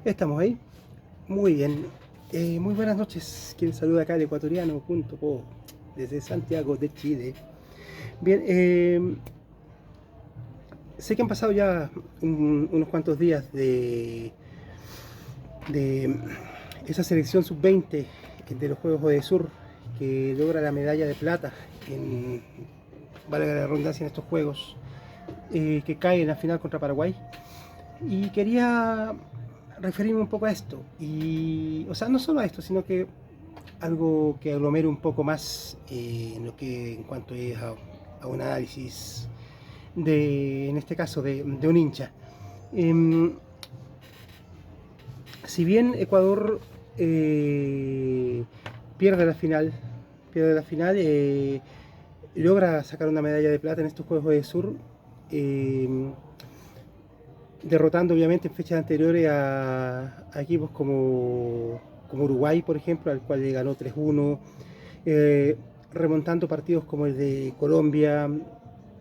Estamos ahí. Muy bien. Muy buenas noches. Quien saluda acá el ecuatoriano.co desde Santiago de Chile. Bien, sé que han pasado ya unos cuantos días de esa selección sub-20 de los Juegos de Sur que logra la medalla de plata en, valga la redundancia, en estos Juegos, que cae en la final contra Paraguay. Y quería referirme un poco a esto. Y, o sea, no solo a esto, sino que algo que aglomere un poco más en lo que en cuanto es a un análisis en este caso, de un hincha. Eh, si bien Ecuador eh, pierde la final, pierde la final, logra sacar una medalla de plata en estos Juegos de Sur, eh, derrotando obviamente en fechas anteriores a equipos como Uruguay, por ejemplo, al cual le ganó 3-1, remontando partidos como el de Colombia,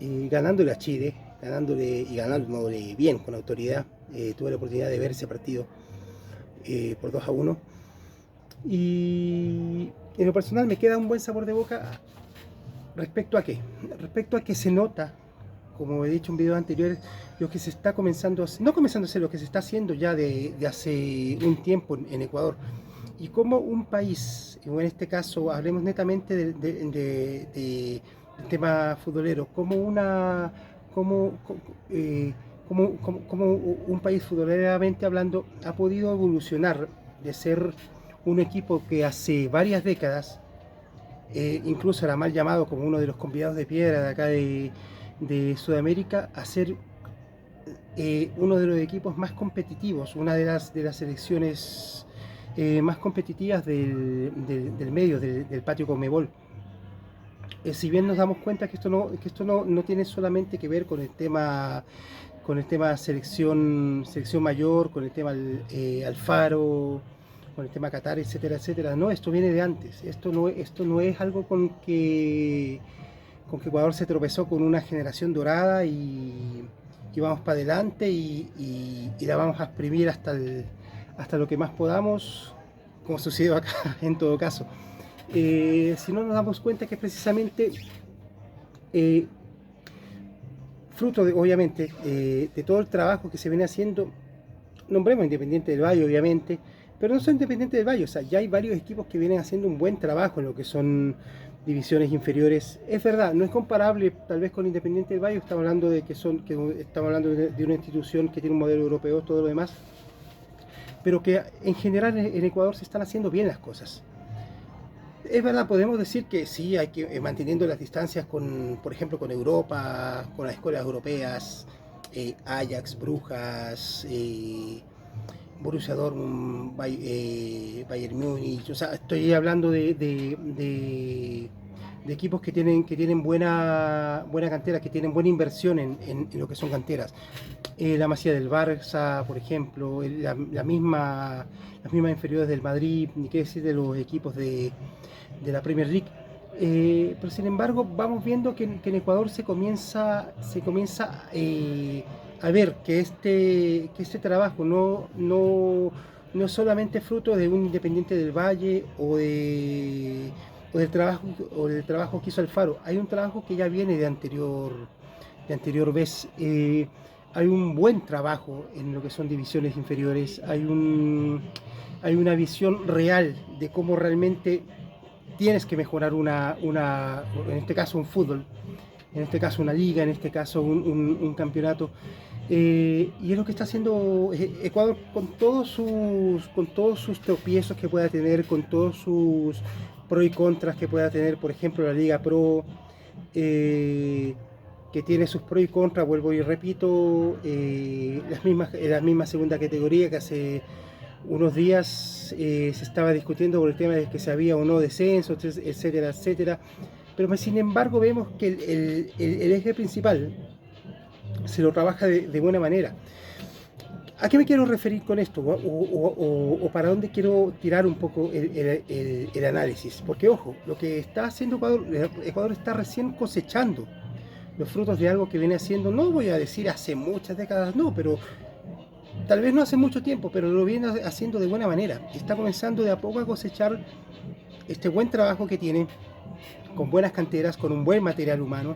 ganándole a Chile, ganándole bien, con autoridad. Tuve la oportunidad de ver ese partido por 2-1. Y en lo personal me queda un buen sabor de boca respecto a qué. Respecto a que se nota, como he dicho en videos anteriores, lo que se está comenzando a hacer, no comenzando a hacer, lo que se está haciendo ya de hace un tiempo en Ecuador. Y como un país, o en este caso hablemos netamente del tema futbolero, como, eh, como un país futboleramente hablando ha podido evolucionar de ser un equipo que hace varias décadas, incluso era mal llamado como uno de los convidados de piedra de acá de Sudamérica, a ser uno de los equipos más competitivos, una de las selecciones más competitivas del medio, del patio Conmebol. Si bien nos damos cuenta que esto no tiene solamente que ver con el tema selección mayor, con el tema Alfaro, con el tema Qatar, etcétera, etcétera. No, esto viene de antes. Esto no es algo con que Ecuador se tropezó con una generación dorada y vamos para adelante y la vamos a exprimir hasta lo que más podamos, como sucedió acá en todo caso. Si no nos damos cuenta que precisamente eh, fruto obviamente de todo el trabajo que se viene haciendo, nombremos Independiente del Valle obviamente, pero no son Independiente del Valle, o sea, ya hay varios equipos que vienen haciendo un buen trabajo en lo que son divisiones inferiores. Es verdad, no es comparable tal vez con Independiente del Valle, estamos hablando de una institución que tiene un modelo europeo, todo lo demás, pero que en general en Ecuador se están haciendo bien las cosas. Es verdad, podemos decir que sí, hay que manteniendo las distancias por ejemplo, con Europa, con las escuelas europeas, Ajax, Brujas, Borussia Dortmund, Bayern Múnich. O sea, estoy hablando de equipos que tienen buena cantera, que tienen buena inversión en lo que son canteras. La Masía del Barça, por ejemplo, las mismas inferiores del Madrid, ni qué decir de los equipos de la Premier League. Pero sin embargo, vamos viendo que en Ecuador se comienza a ver que este trabajo no es solamente fruto de un Independiente del Valle o del trabajo que hizo Alfaro. Hay un trabajo que ya viene de anterior vez. Hay un buen trabajo en lo que son divisiones inferiores. Hay una visión real de cómo realmente tienes que mejorar en este caso un fútbol, en este caso una liga, en este caso un campeonato. Y es lo que está haciendo Ecuador con todos sus tropiezos que pueda tener, con todos sus pros y contras que pueda tener, por ejemplo, la Liga Pro, eh, que tiene sus pros y contras, vuelvo y repito, la misma segunda categoría que hace unos días se estaba discutiendo por el tema de que se había o no descenso, etcétera, etcétera. Pero sin embargo vemos que el eje principal se lo trabaja de buena manera. ¿A qué me quiero referir con esto? O para dónde quiero tirar un poco el análisis. Porque ojo, lo que está haciendo Ecuador está recién cosechando los frutos de algo que viene haciendo, no voy a decir hace muchas décadas, no, pero tal vez no hace mucho tiempo, pero lo viene haciendo de buena manera. Está comenzando de a poco a cosechar este buen trabajo que tiene, con buenas canteras, con un buen material humano,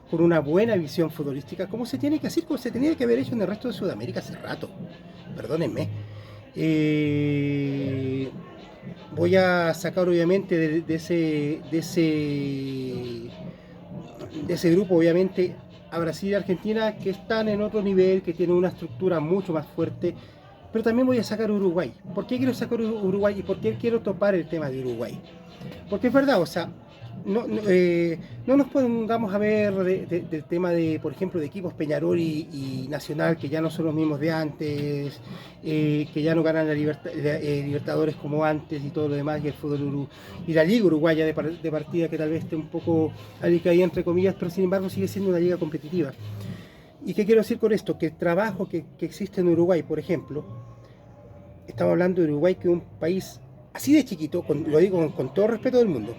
con una buena visión futbolística, como se tiene que hacer, como se tenía que haber hecho en el resto de Sudamérica hace rato. Perdónenme. Eh, Voy a sacar obviamente de ese grupo obviamente a Brasil y Argentina, que están en otro nivel, que tienen una estructura mucho más fuerte, pero también voy a sacar Uruguay. ¿Por qué quiero sacar Uruguay y por qué quiero topar el tema de Uruguay? Porque es verdad, o sea, no nos pongamos a ver del tema de, por ejemplo, de equipos Peñarol y Nacional, que ya no son los mismos de antes, que ya no ganan Libertadores como antes y todo lo demás, y el fútbol y la liga uruguaya de partida, que tal vez esté un poco alicaída entre comillas, pero sin embargo sigue siendo una liga competitiva. ¿Y qué quiero decir con esto? Que el trabajo que existe en Uruguay, por ejemplo, estamos hablando de Uruguay, que es un país así de chiquito, lo digo con todo respeto del mundo,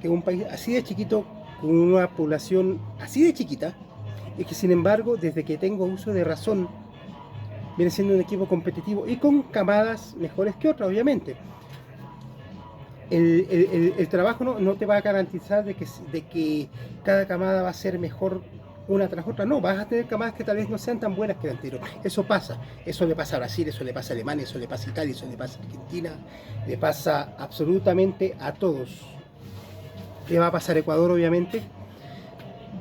que es un país así de chiquito, con una población así de chiquita, y que sin embargo, desde que tengo uso de razón, viene siendo un equipo competitivo y con camadas mejores que otras, obviamente. El trabajo no te va a garantizar de que cada camada va a ser mejor una tras otra. No, vas a tener camadas que tal vez no sean tan buenas que el anterior. Eso pasa. Eso le pasa a Brasil, eso le pasa a Alemania, eso le pasa a Italia, eso le pasa a Argentina, le pasa absolutamente a todos. Le va a pasar a Ecuador, obviamente.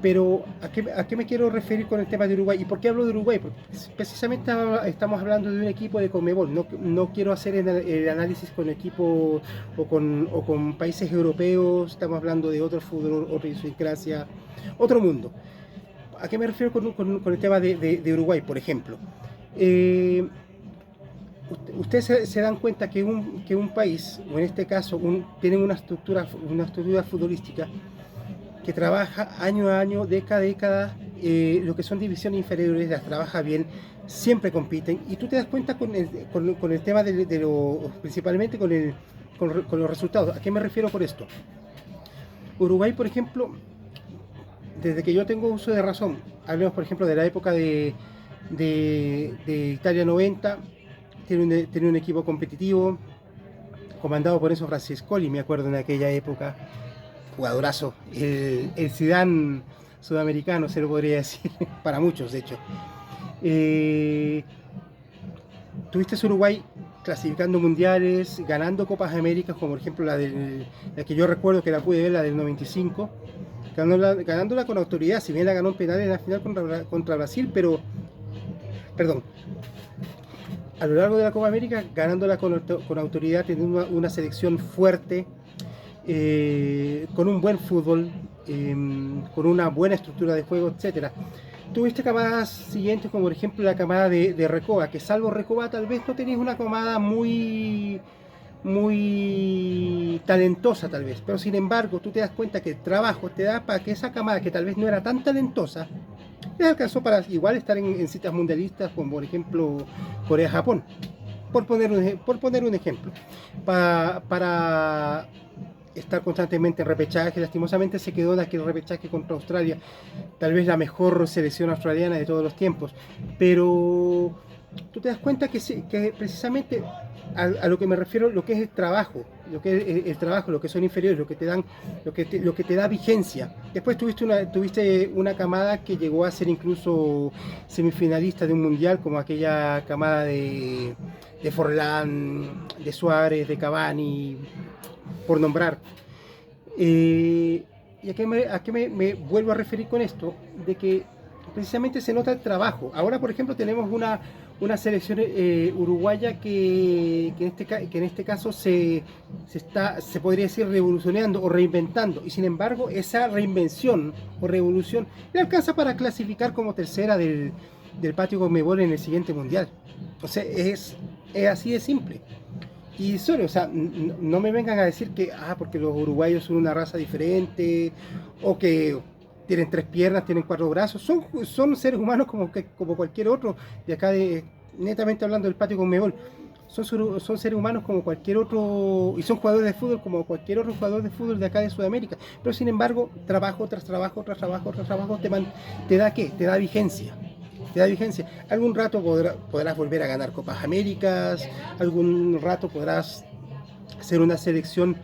Pero ¿a qué me quiero referir con el tema de Uruguay? ¿Y por qué hablo de Uruguay? Porque precisamente estamos hablando de un equipo de Conmebol. No quiero hacer el análisis con equipos o con países europeos. Estamos hablando de otro fútbol, otra idiosincrasia, otro mundo. ¿A qué me refiero con el tema de Uruguay, por ejemplo? Ustedes se dan cuenta que un país, o en este caso, tienen una estructura futbolística que trabaja año a año, década a década, lo que son divisiones inferiores, las trabaja bien, siempre compiten, y tú te das cuenta con el tema principalmente con los resultados. ¿A qué me refiero por esto? Uruguay, por ejemplo, desde que yo tengo uso de razón, hablemos por ejemplo de la época de Italia 90, tiene un equipo competitivo, comandado por Enzo Francescoli, me acuerdo en aquella época, jugadorazo, el Zidane sudamericano, se lo podría decir, para muchos de hecho. Tuviste Uruguay clasificando mundiales, ganando Copas Américas, como por ejemplo la que yo recuerdo que la pude ver, la del 95, ganándola con autoridad, si bien la ganó en penal en la final contra Brasil, pero, perdón, a lo largo de la Copa América, ganándola con autoridad, teniendo una selección fuerte, con un buen fútbol, con una buena estructura de juego, etcétera. Tuviste camadas siguientes, como por ejemplo la camada de Recoba, que salvo Recoba tal vez no tenías una camada muy talentosa tal vez, pero sin embargo tú te das cuenta que el trabajo te da para que esa camada que tal vez no era tan talentosa, les alcanzó para igual estar en citas mundialistas, como por ejemplo Corea-Japón, por poner un ejemplo, para estar constantemente en repechaje. Lastimosamente se quedó en aquel repechaje contra Australia, tal vez la mejor selección australiana de todos los tiempos, pero tú te das cuenta que precisamente a lo que me refiero, lo que es el trabajo, lo que son inferiores, lo que te da vigencia. Después tuviste una camada que llegó a ser incluso semifinalista de un mundial, como aquella camada de Forlán, de Suárez, de Cavani, por nombrar. ¿Y a qué me vuelvo a referir con esto? De que precisamente se nota el trabajo. Ahora, por ejemplo, tenemos una selección uruguaya que en este caso se podría decir revolucionando o reinventando, y sin embargo esa reinvención o revolución le alcanza para clasificar como tercera del patio Conmebol en el siguiente mundial. O sea, es así de simple. Y solo, o sea, no me vengan a decir que porque los uruguayos son una raza diferente, o que tienen 3 piernas, tienen 4 brazos. Son seres humanos como cualquier otro de acá, netamente hablando del patio Conmebol. Son seres humanos como cualquier otro, y son jugadores de fútbol como cualquier otro jugador de fútbol de acá de Sudamérica. Pero sin embargo, trabajo tras trabajo tras trabajo tras trabajo te da ¿qué? Te da vigencia. te da vigencia. Algún rato podrás volver a ganar Copas Américas, algún rato podrás ser una selección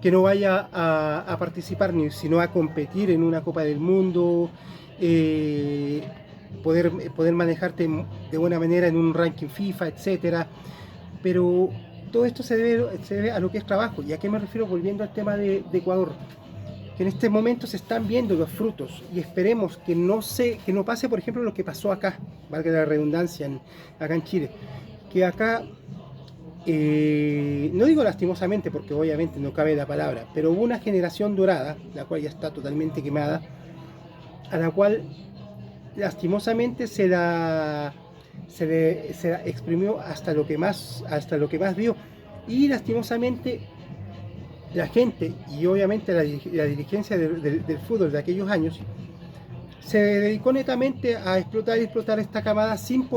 que no vaya a participar, sino a competir en una Copa del Mundo, poder manejarte de buena manera en un ranking FIFA, etcétera. Pero todo esto se debe a lo que es trabajo. ¿Y a qué me refiero? Volviendo al tema de Ecuador, que en este momento se están viendo los frutos y esperemos que no pase, por ejemplo, lo que pasó acá, valga la redundancia, acá en Chile, que acá, no digo lastimosamente porque obviamente no cabe la palabra, pero hubo una generación dorada, la cual ya está totalmente quemada, a la cual lastimosamente se la exprimió hasta lo que más dio, y lastimosamente la gente y obviamente la dirigencia del fútbol de aquellos años se dedicó netamente a explotar esta camada sin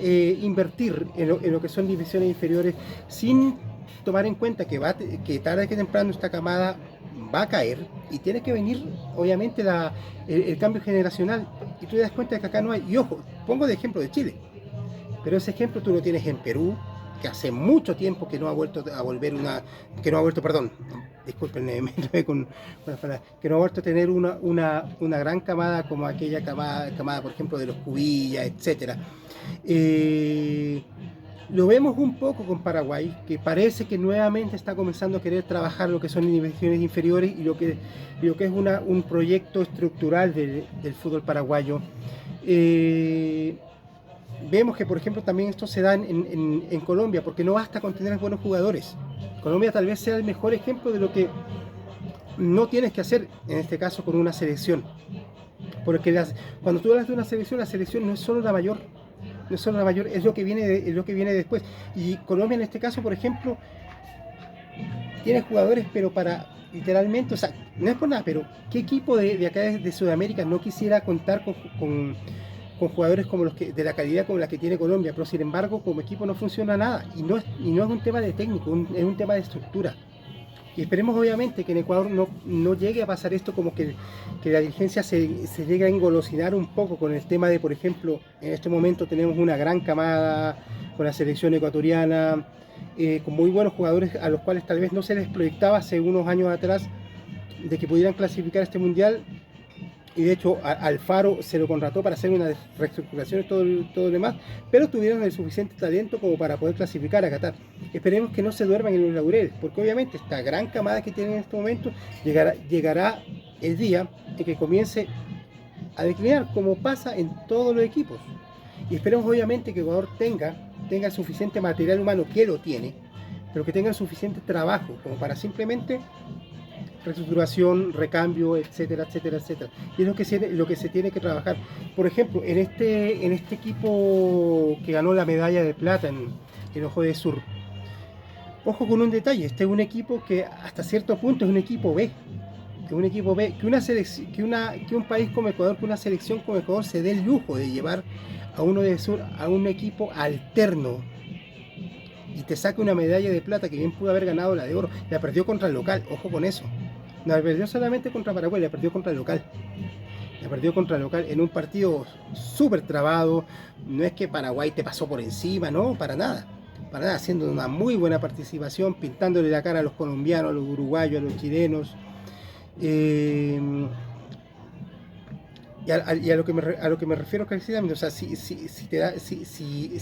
invertir en lo que son divisiones inferiores, sin tomar en cuenta que tarde que temprano esta camada va a caer y tiene que venir obviamente el cambio generacional, y tú te das cuenta de que acá no hay. Y ojo, pongo de ejemplo de Chile, pero ese ejemplo tú lo tienes en Perú, que hace mucho tiempo que no ha vuelto a volver que no ha vuelto, perdón, discúlpenme, con las palabras, que no ha vuelto a tener una gran camada como aquella camada, por ejemplo, de los Cubillas, etcétera. Lo vemos un poco con Paraguay, que parece que nuevamente está comenzando a querer trabajar lo que son divisiones inferiores y lo que es un proyecto estructural del fútbol paraguayo. Vemos que, por ejemplo, también esto se da en Colombia, porque no basta con tener buenos jugadores. Colombia tal vez sea el mejor ejemplo de lo que no tienes que hacer, en este caso, con una selección. Porque cuando tú hablas de una selección, la selección no es solo la mayor, no es solo la mayor, es lo que viene después. Y Colombia, en este caso, por ejemplo, tiene jugadores, pero para literalmente, o sea, no es por nada, pero ¿qué equipo de acá de Sudamérica no quisiera contar con jugadores como los de la calidad como la que tiene Colombia? Pero sin embargo, como equipo no funciona nada, y no es un tema de técnico, es un tema de estructura. Y esperemos obviamente que en Ecuador no llegue a pasar esto, como que la dirigencia se llegue a engolosinar un poco con el tema de, por ejemplo, en este momento tenemos una gran camada con la selección ecuatoriana, con muy buenos jugadores a los cuales tal vez no se les proyectaba hace unos años atrás de que pudieran clasificar a este mundial. Y de hecho Alfaro se lo contrató para hacer una reestructuración y todo lo demás, pero tuvieron el suficiente talento como para poder clasificar a Qatar. Esperemos que no se duerman en los laureles, porque obviamente esta gran camada que tienen en este momento llegará el día en que comience a declinar, como pasa en todos los equipos. Y esperemos obviamente que Ecuador tenga el suficiente material humano, que lo tiene, pero que tenga el suficiente trabajo como para simplemente reestructuración, recambio, etcétera, etcétera, etcétera. Y es lo que se tiene que trabajar. Por ejemplo, en este equipo que ganó la medalla de plata en Ojo de Sur, ojo con un detalle, este es un equipo que hasta cierto punto es un equipo B. Que un país como Ecuador, que una selección como Ecuador se dé el lujo de llevar a uno de Sur a un equipo alterno y te saque una medalla de plata, que bien pudo haber ganado la de oro, la perdió contra el local, ojo con eso. No la perdió solamente contra Paraguay, la perdió contra el local. La perdió contra el local en un partido súper trabado. No es que Paraguay te pasó por encima, no, para nada. Para nada, haciendo una muy buena participación, pintándole la cara a los colombianos, a los uruguayos, a los chilenos. Y a lo que me refiero precisamente, o sea, si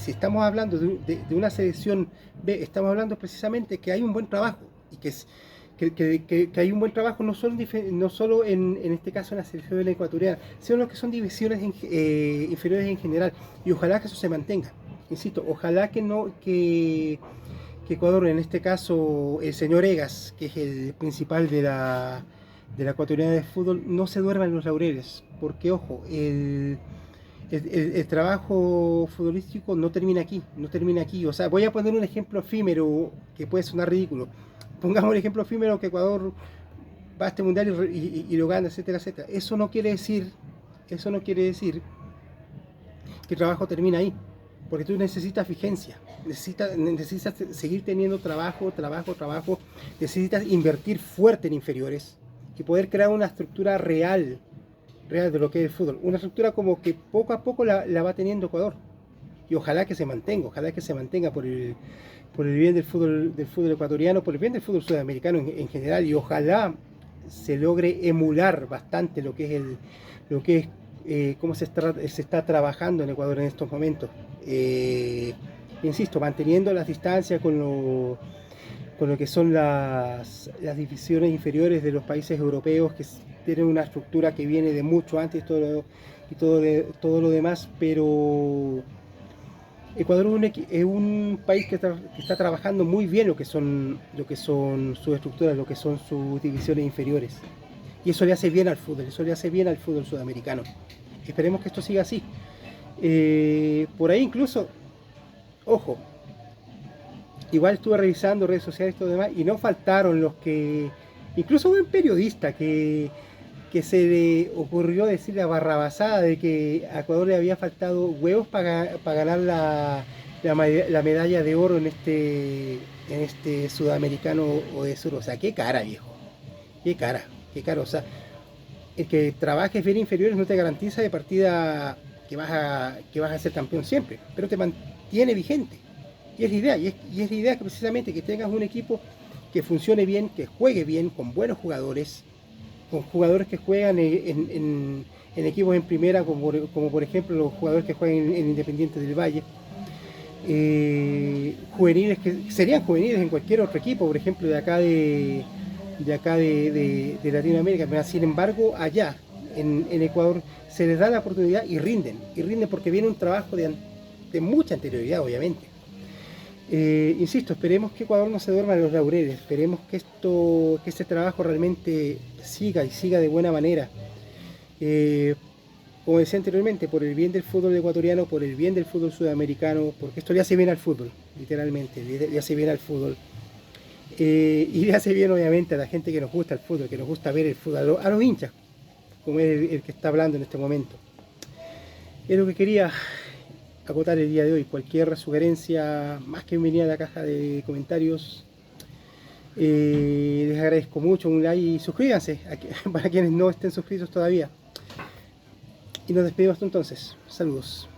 estamos hablando de una selección B, estamos hablando precisamente que hay un buen trabajo, y que hay un buen trabajo no solo en este caso en la selección ecuatoriana, sino en lo que son divisiones inferiores en general, y ojalá que eso se mantenga. Insisto, ojalá que Ecuador, en este caso el señor Egas, que es el principal de la ecuatoriana de fútbol, no se duerma en los laureles, porque ojo, el trabajo futbolístico no termina aquí, o sea, voy a poner un ejemplo efímero que puede sonar ridículo. Pongamos el ejemplo efímero que Ecuador va a este mundial y lo gana, etcétera, etcétera. Eso no quiere decir que el trabajo termina ahí, porque tú necesitas vigencia, necesitas seguir teniendo trabajo, necesitas invertir fuerte en inferiores y poder crear una estructura real real de lo que es el fútbol. Una estructura como que poco a poco la va teniendo Ecuador. Y ojalá que se mantenga por el bien del fútbol ecuatoriano, por el bien del fútbol sudamericano en general, y ojalá se logre emular bastante lo que es cómo se está trabajando en Ecuador en estos momentos. Insisto, manteniendo las distancias con lo que son las divisiones inferiores de los países europeos, que tienen una estructura que viene de mucho antes todo lo demás, pero Ecuador es un país que está trabajando muy bien lo que son sus estructuras, lo que son sus divisiones inferiores. Y eso le hace bien al fútbol, eso le hace bien al fútbol sudamericano. Esperemos que esto siga así. Por ahí incluso, ojo, igual estuve revisando redes sociales y todo demás, y no faltaron los que, incluso un periodista que se le ocurrió decir la barrabasada de que a Ecuador le había faltado huevos para ganar la medalla de oro en este sudamericano o de sur. O sea, qué cara, viejo. Qué cara. O sea, el que trabajes bien inferiores no te garantiza de partida que vas a ser campeón siempre, pero te mantiene vigente. Y es la idea, y es la idea que precisamente que tengas un equipo que funcione bien, que juegue bien, con buenos jugadores, con jugadores que juegan en equipos en primera, como por ejemplo los jugadores que juegan en Independiente del Valle, juveniles que serían juveniles en cualquier otro equipo, por ejemplo de acá de Latinoamérica, pero sin embargo allá en Ecuador se les da la oportunidad y rinden porque viene un trabajo de mucha anterioridad, obviamente. Insisto, esperemos que Ecuador no se duerma en los laureles, esperemos que este trabajo realmente siga y siga de buena manera. Como decía anteriormente, por el bien del fútbol ecuatoriano, por el bien del fútbol sudamericano, porque esto le hace bien al fútbol, literalmente, le hace bien al fútbol. Y le hace bien obviamente a la gente que nos gusta el fútbol, que nos gusta ver el fútbol, a los hinchas, como es el que está hablando en este momento. Es lo que quería acotar el día de hoy. Cualquier sugerencia más que bienvenida a la caja de comentarios. Les agradezco mucho un like y suscríbanse para quienes no estén suscritos todavía. Y nos despedimos hasta entonces. Saludos.